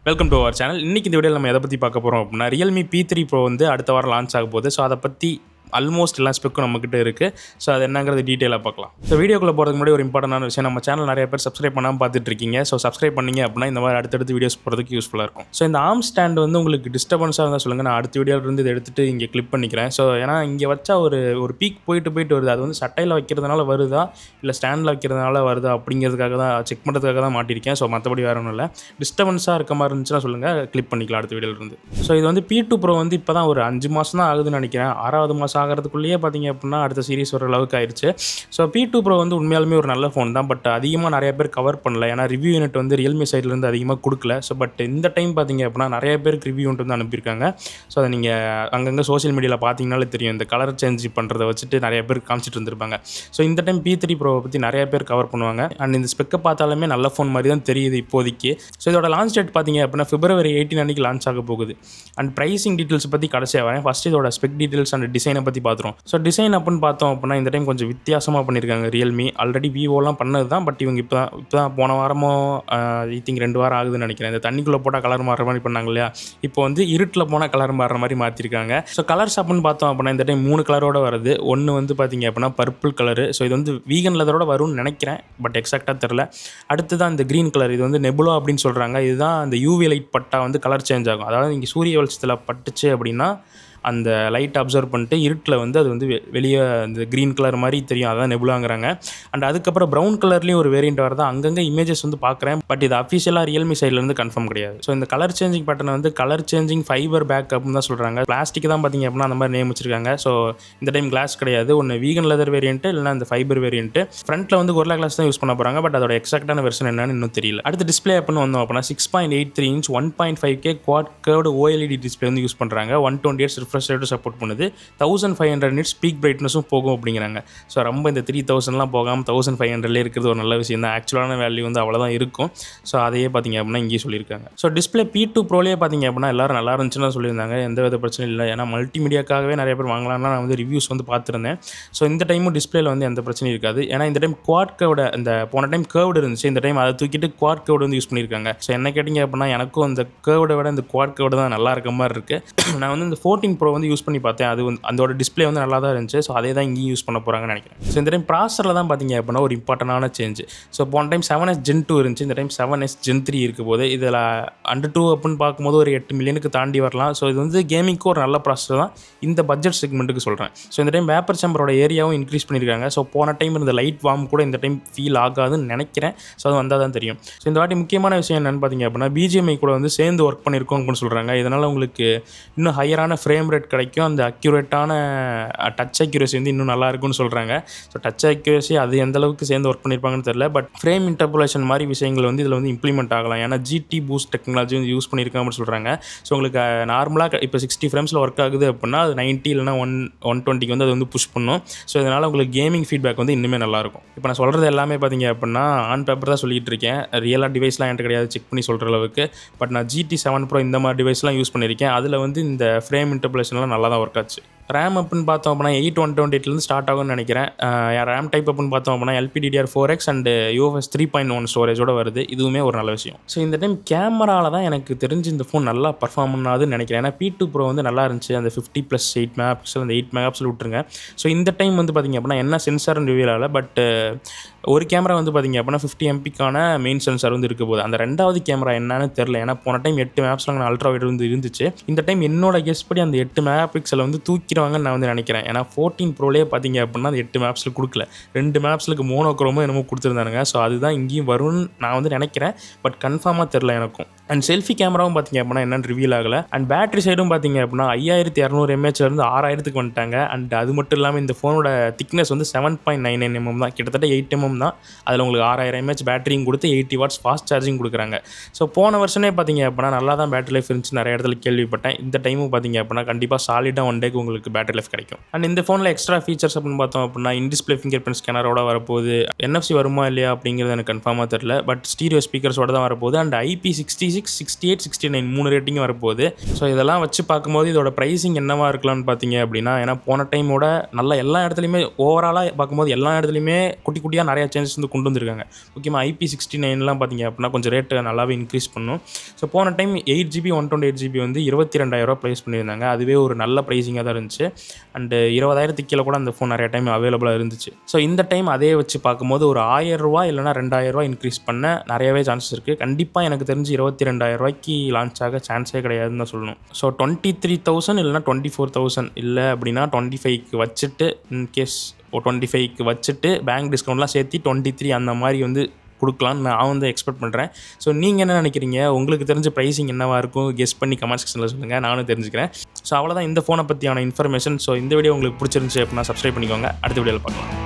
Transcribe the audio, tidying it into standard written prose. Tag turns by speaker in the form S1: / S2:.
S1: Welcome to our channel. இன்றைக்கி இந்த வீடியோவில் நம்ம எதை பற்றி பார்க்க போகிறோம் அப்படின்னா, ரியல்மி P3 Pro வந்து அடுத்த வாரம் லான்ச் ஆக போகுது. ஸோ அதை பற்றி ஆல்மோஸ்ட் எல்லா ஸ்பெக்கும் நம்மக்கிட்ட இருக்குது. ஸோ அது என்னங்கிறது டீட்டெயிலாக பார்க்கலாம். ஸோ வீடியோக்குள்ளே போகிறதுக்கு முன்னாடி ஒரு இம்பார்ட்டன்டான விஷயம், நம்ம சேனல் நிறைய பேர் சப்ஸ்கிரைப் பண்ணாமல் பார்த்துட்டு இருக்கீங்க. ஸோ சப்ஸ்கிரைப் பண்ணிங்க அப்படின்னா இந்த மாதிரி அடுத்தடுத்து வீடியோஸ் போகிறதுக்கு யூஸ்ஃபுல்லாக இருக்கும். ஸோ இந்த ஆர்ம் ஸ்டாண்ட் வந்து உங்களுக்கு டிஸ்டர்பன்ஸாக இருந்தால் சொல்லுங்கள், நான் அடுத்த வீடியோவிலேருந்து இதை எடுத்துகிட்டு இங்கே கிளிப் பண்ணிக்கிறேன். ஸோ ஏன்னா இங்கே வச்சா ஒரு பீக் போயிட்டு வருது. அது வந்து சட்டையில் வைக்கிறதுனால வருதா இல்லை ஸ்டாண்டில் வைக்கிறதுனால வருதா அப்படிங்கிறதுக்காக தான் செக் பண்ணுறதுக்காக தான் மாட்டியிருக்கேன். ஸோ மற்றபடி வேறு ஒன்றும் இல்லை. டிஸ்டர்பன்ஸாக இருக்க மாதிரி இருந்துச்சுன்னா சொல்லுங்கள், கிளிப் பண்ணிக்கலாம் அடுத்த வீடியோவிலேருந்து. ஸோ இது வந்து P2 Pro வந்து இப்போ தான் ஒரு 5 மாதம் தான் ஆகுதுன்னு நினைக்கிறேன். 6வது மாதம் ஆகிறதுக்குள்ளேயே பார்த்தீங்க அப்படின்னா அடுத்த சீரிஸ் வர அளவுக்கு ஆயிடுச்சு. ஸோ P2 Pro வந்து உண்மையாலுமே ஒரு நல்ல ஃபோன் தான். பட் அதிகமாக நிறைய பேர் கவர் பண்ணல. ஏன்னா ரிவ்யூ யூனிட் வந்து ரியல்மி சைட்லேருந்து அதிகமாக கொடுக்கல. ஸோ பட் இந்த டைம் பார்த்தீங்க அப்படின்னா நிறைய பேருக்கு ரிவ்யூ யூனிட் வந்து அனுப்பியிருக்காங்க. ஸோ அதை நீங்கள் அங்கங்கே சோஷியல் மீடியாவில் பார்த்தீங்கனாலே தெரியும். இந்த கலர் சேஞ்ச் பண்ணுறதை வச்சுட்டு நிறைய பேர் காமிச்சிட்டு இருந்திருப்பாங்க. ஸோ இந்த டைம் P3 Pro பற்றி நிறைய பேர் கவர் பண்ணுவாங்க. அண்ட் இந்த ஸ்பெக்கை பார்த்தாலுமே நல்ல ஃபோன் மாதிரி தான் தெரியுது இப்போதைக்கு. ஸோ இதோட லான்ச் டேட் பார்த்தீங்க அப்படின்னா February 18 அன்றைக்கி லான்ச் ஆக போகுது. அண்ட் ப்ரைஸிங் டீட்டெயில்ஸ் பற்றி கடைசியாக வரேன். ஃபஸ்ட்டு இதோட ஸ்பெக் டீட்டெயில்ஸ் அண்ட் டிசைனை பற்றி பார்த்துருவோம். ஸோ டிசைன் அப்படின்னு பார்த்தோம் அப்படின்னா இந்த டைம் கொஞ்சம் வித்தியாசமாக பண்ணியிருக்காங்க ரியல்மி. ஆல்ரெடி விவோலாம் பண்ணது தான். பட் இவங்க இப்போ தான் போன வாரமோ ஐ திங்க் 2 வாரம் ஆகுதுன்னு நினைக்கிறேன். இந்த தண்ணிக்குள்ளே போட்டால் கலர் மாறுற மாதிரி பண்ணாங்க இல்லையா, இப்போ வந்து இருட்டில் போனால் கலர் மாறுற மாதிரி மாற்றிருக்காங்க. ஸோ கலர்ஸ் அப்படின்னு பார்த்தோம் அப்படின்னா இந்த டைம் 3 கலரோட வருது. ஒன்று வந்து பார்த்தீங்க அப்படின்னா பர்பிள் கலரு. ஸோ இது வந்து வீகன் லெதரோட வரும்னு நினைக்கிறேன், பட் எக்ஸாக்டாக தெரில. அடுத்து தான் இந்த க்ரீன் கலர். இது வந்து நெபுலா அப்படின்னு சொல்கிறாங்க. இதுதான் அந்த யூவி லைட் பட்டா வந்து கலர் சேஞ்ச் ஆகும். அதாவது இங்கே சூரிய வெளிச்சத்தில் பட்டுச்சு அப்படின்னா அந்த லைட் அப்சர்வ் பண்ணிட்டு இருட்டில் வந்து அது வந்து வெளியே அந்த க்ரீன் கலர் மாதிரி தெரியும். அதான் நெபுலாங்கிறாங்க. அண்ட் அதுக்கப்புறம் ப்ரௌன் கலர்லேயும் ஒரு வேரியண்ட் வருது. அங்கங்கே இமேஜஸ் வந்து பார்க்குறேன், பட் இது அஃபிஷியலாக ரியல்மி சைட்லேருந்து கன்ஃபார்ம் கிடையாது. ஸோ இந்த கலர் சேஞ்சிங் பேட்டர்ன் வந்து கலர் சேஞ்சிங் ஃபைபர் பேக் அப்படின்னு தான் சொல்கிறாங்க. பிளாஸ்டிக் தான் பார்த்தீங்க அப்படின்னா அந்த மாதிரி நேம் வச்சிருக்காங்க. ஸோ இந்த டைம் கிளாஸ் கிடையாது. ஒன்று வீகன் லெதர் வேரியன்ட்டு இல்லைனா இந்த ஃபைபர் வேரியன்ட்டு. ஃப்ரண்ட்டில் வந்து கொரில்லா கிளாஸ் தான் யூஸ் பண்ண போகிறாங்க. பட் அதோட எக்ஸாக்டான வெர்ஷன் என்னன்னு இன்னும் தெரியல. அடுத்து டிஸ்பிளே அப்படின்னு வந்தோம் அப்படின்னா 6.83 inch 1.5K quad curved OLED display வந்து யூஸ் பண்ணுறாங்க. 120 Hz ரிஃப்ரெஷ் ரேட்டும் சப்போர்ட் பண்ணுது. 1500 nits பீக் பிரைட்னஸும் போகும் அப்படிங்கிறாங்க. ஸோ ரொம்ப இந்த 3000லாம் போகாமல் 1500 இருக்கிறது ஒரு நல்ல விஷயம் தான். ஆக்சுவலான வேல்யூ வந்து அவ்வளோதான் இருக்கும். ஸோ அதையே பார்த்தீங்க அப்படின்னா இங்கேயே சொல்லியிருக்காங்க. ஸோ டிஸ்பிளே P2 Proலேயே பார்த்தீங்க அப்படின்னா எல்லாரும் நல்லா இருந்துச்சுன்னு சொல்லியிருந்தாங்க. எந்த வித பிரச்சனையும் இல்லை. ஏன்னா மல்டிமீடியாக்காகவே நிறைய பேர் வாங்கலாம்னா நான் வந்து ரிவ்யூஸ் வந்து பார்த்துருந்தேன். ஸோ இந்த டைமும் டிஸ்பிளேல வந்து எந்த பிரச்சனையும் இருக்காது. ஏன்னா இந்த டைம் குவாட் கர்வ்டு, இந்த போன டைம் கர்வ்டு இருந்துச்சு, இந்த டைம் அதை தூக்கிட்டு குவாட் கர்வ்டு வந்து யூஸ் பண்ணியிருக்காங்க. ஸோ என்ன கேட்டிங்க அப்படின்னா எனக்கும் அந்த கர்வ்டை விட இந்த குவாட் கர்வ்டு தான் நல்லா இருக்க மாதிரி இருக்குது. நான் வந்து இந்த 14 Pro வந்து யூஸ் பண்ணி பார்த்தேன். அது வந்து அதோட டிஸ்பிளே வந்து நல்லா தான் இருந்துச்சு. ஸோ அதே தான் இங்கேயும் யூஸ் பண்ண போகிறாங்கன்னு நினைக்கிறேன். ஸோ இந்த டைம் ப்ராசரில் தான் பார்த்தீங்க அப்படின்னா ஒரு இம்பார்ட்டண்டான சேஞ்ச். ஸோ போன டைம் 7S Gen 2 இருந்துச்சு, இந்த டைம் 7S Gen 3 இருக்க போது. இதில் அண்டர் 2 அப்படின்னு பார்க்கும்போது ஒரு 8 மில்லியனுக்கு தாண்டி வரலாம். ஸோ இது வந்து கேமிங்க்கு ஒரு நல்ல ப்ராசர் தான், இந்த பட்ஜெட் செக்மெண்ட்டுக்கு சொல்கிறேன். ஸோ இந்த டைம் வேப்பர் சேம்பரோட ஏரியாவும் இன்க்ரீஸ் பண்ணியிருக்காங்க. ஸோ போன டைம் இருந்த லைட் வார்ம் கூட இந்த டைம் ஃபீல் ஆகாதுன்னு நினைக்கிறேன். ஸோ அது வந்தால் தான் தெரியும். ஸோ இந்த வாட்டி முக்கியமான விஷயம் என்னென்னு பார்த்தீங்க அப்படின்னா BGMI கூட வந்து சேர்ந்து ஒர்க் பண்ணியிருக்கோம் அப்படின்னு சொல்கிறாங்க. இதனால் உங்களுக்கு இன்னும் ஹையரான ஃப்ரேம் ரேட் கிடைக்கும். அந்த அக்யூரேட்டான டச் அக்யூரசி வந்து இன்னும் நல்லா இருக்கும்னு சொல்கிறாங்க. ஸோ டச் அக்யூரசி அது எந்த அளவுக்கு சேர்ந்து ஒர்க் பண்ணியிருப்பாங்கன்னு தெரியல. பட் ஃப்ரேம் இன்டர்போலேஷன் மாதிரி விஷயங்கள் வந்து இதில் வந்து இம்ப்ளிமெண்ட் ஆகலாம். ஏன்னா GT பூஸ்ட் டெக்னாலஜி வந்து யூஸ் பண்ணியிருக்காங்க அப்படின்னு சொல்கிறாங்க. ஸோ உங்களுக்கு நார்மலாக இப்போ 60 ஃப்ரேம்ஸில் ஒர்க் ஆகுது அப்படின்னா அது 90 இல்லைனா 120 வந்து அது வந்து புஷ் பண்ணும். ஸோ இதனால் உங்களுக்கு கேமிங் ஃபீட்பேக் வந்து இன்னுமே நல்லாயிருக்கும். இப்போ நான் சொல்கிறது எல்லாமே பார்த்தீங்க அப்படின்னா ஆன் பேப்பர் தான் சொல்லிகிட்டு இருக்கேன். ரியலாக டிவைஸ்லாம் என்கிட்ட கிடையாது செக் பண்ணி சொல்கிற அளவுக்கு. பட் நான் GT7 Pro இந்த மாதிரி டிவைஸ்லாம் யூஸ் பண்ணியிருக்கேன். அதில் வந்து இந்த ஃப்ரேம் இன்டர்போலேஷன்லாம் நல்லா தான் ஒர்க் ஆச்சு. ரேம் அப்படின்னு பார்த்தோம் அப்படின்னா 8/128 ஸ்டார்ட் ஆகும்னு நினைக்கிறேன். ரேம் டைப் அப்படின்னு பார்த்தோம் அப்படின்னா LPDDR4X அண்ட் UFS 3.1 ஸ்டோரேஜோட வருது. இதுவுமே ஒரு நல்ல விஷயம். ஸோ இந்த டைம் கேமராவில் தான் எனக்கு தெரிஞ்சு இந்த ஃபோன் நல்லா பர்ஃபார்ம் பண்ணாதுன்னு நினைக்கிறேன். ஏன்னா P2 Pro வந்து நல்லா இருந்துச்சு. அந்த 50+8 மெகாபிக்சல் அந்த 8 மெகாபிக்சல் விட்டுருங்க. ஸோ இந்த டைம் வந்து பார்த்திங்க அப்படின்னா என்ன சென்சார்னு ரிவீல் ஆகலை. பட் ஒரு கேமரா வந்து பார்த்திங்க அப்படின்னா 50 MP மெயின் சென்சார் வந்து இருக்க போகுது. அந்த ரெண்டாவது கேமரா என்னன்னு தெரில. ஏன்னா போன டைம் 8 மெகாபிக்சல் அல்ட்ரா வைட் வந்து இருந்துச்சு. இந்த டைம் என்னோட கெஸ் படி அந்த 8 மெகாபிக்சல் வந்து தூக்கிடுவாங்கன்னு நான் வந்து நினைக்கிறேன். ஏன்னா 14 Proலேயே பார்த்தீங்க அப்படின்னா அந்த 8 மெகாபிக்சல் கொடுக்கல. 2 மெகாபிக்சலுக்கு மோனோக்ரோமோ என்னமோ கொடுத்துருந்தானுங்க. ஸோ அதுதான் இங்கேயும் வரும்னு நான் வந்து நினைக்கிறேன். பட் கன்ஃபார்மாக தெரில எனக்கும். அண்ட் செல்ஃபி கேமராவும் பார்த்தீங்க அப்படின்னா என்னென்னு ரிவீல் ஆகலை. அண்ட் பேட்டரி சைடும் பார்த்தீங்க அப்படின்னா 5200 mAhலேருந்து 6000க்கு வந்துட்டாங்க. அண்ட் அது மட்டும் இல்லாமல் இந்த ஃபோனோட திக்னஸ் வந்து 7.99 mm தான், கிட்டத்தட்ட 8 mm தான். அதில் உங்களுக்கு 6000 mAh பேட்டரியும் கொடுத்து 80 watts ஃபாஸ்ட் சார்ஜிங் கொடுக்குறாங்க. ஸோ போன வருஷனே பார்த்தீங்க அப்படின்னா நல்லா தான் பேட்டரி லைஃப் இருந்துச்சு, நிறைய இடத்துல கேள்விப்பட்டேன். இந்த டைமும் பார்த்தீங்க அப்படின்னா கண்டிப்பாக சாலிடாக 1 டேக்கு உங்களுக்கு பேட்டரி லைஃப் கிடைக்கும். அண்ட் இந்த ஃபோனில் எக்ஸ்ட்ரா ஃபீச்சர்ஸ் அப்படின்னு பார்த்தோம் அப்படின்னா இன்டிஸ்பிளே ஃபிங்கர் பிரிண்ட் ஸ்கேனரோட வரப்போகுது. NFC வருமா இல்லையா அப்படிங்கிறது எனக்கு கன்ஃபார்மாக தெரியல. பட் ஸ்டீரியோ ஸ்பீக்கர்ஸோட தான் வரப்போகுது. அண்ட் IP66, 68, 69 3 ரேட்டிங் வரப்போகுது. ஸோ இதெல்லாம் வச்சு பார்க்கும்போது இதோட ப்ரைஸிங் என்னவா இருக்கலாம்னு பார்த்தீங்க அப்படின்னா, ஏன்னா போன டைமோட நல்லா எல்லா இடத்துலையுமே ஓவராலாக பார்க்கும்போது எல்லா இடத்துலையுமே குட்டி குட்டியாக நிறையா சேஞ்சஸ் வந்து கொண்டு வந்திருக்காங்க. முக்கியமாக IP69லாம் பார்த்தீங்க அப்படின்னா கொஞ்சம் ரேட்டு நல்லாவே இன்க்ரீஸ் பண்ணும். ஸோ போன டைம் 8GB 128GB வந்து 22,000 ப்ரைஸ் பண்ணியிருந்தாங்க. அதுவே ஒரு நல்ல ப்ரைஸிங்காக தான் இருந்துச்சு. அண்டு 20,000 கீழே கூட அந்த ஃபோன் நிறைய டைம் அவைலபிளாக இருந்துச்சு. ஸோ இந்த டைம் அதே வச்சு பார்க்கும்போது ஒரு ₹1,000 இல்லைனா ₹2,000 இன்க்ரீஸ் பண்ண நிறையவே சான்சஸ் இருக்குது. கண்டிப்பாக எனக்கு தெரிஞ்சு ₹22,000 லான்ச் ஆக சான்ஸே கிடையாதுன்னு தான் சொல்லணும். ஸோ 23,000 இல்லைனா 24,000 இல்லை அப்படின்னா 25க்கு வச்சுட்டு இன்கேஸ் 25க்கு வச்சுட்டு பேங்க் டிஸ்கவுண்ட்லாம் சேர்த்து 23 அந்த மாதிரி வந்து கொடுக்கலான்னு நான் வந்து எக்ஸ்பெக்ட் பண்ணுறேன். ஸோ நீங்கள் என்ன நினைக்கிறீங்க? உங்களுக்கு தெரிஞ்ச ப்ரைஸிங் என்னவாக இருக்கும்? கெஸ் பண்ணி கமெண்ட் செக்ஷனில் சொல்லுங்கள், நானும் தெரிஞ்சுக்கிறேன். ஸோ அவ்வளோதான் இந்த ஃபோனை பற்றியான இன்ஃபர்மேஷன். ஸோ இந்த வீடியோ உங்களுக்கு பிடிச்சிருந்துச்சி அப்படின்னா சப்ஸ்கிரைப் பண்ணிக்கோங்க. அடுத்த வீடியோவில் பார்க்கலாம்.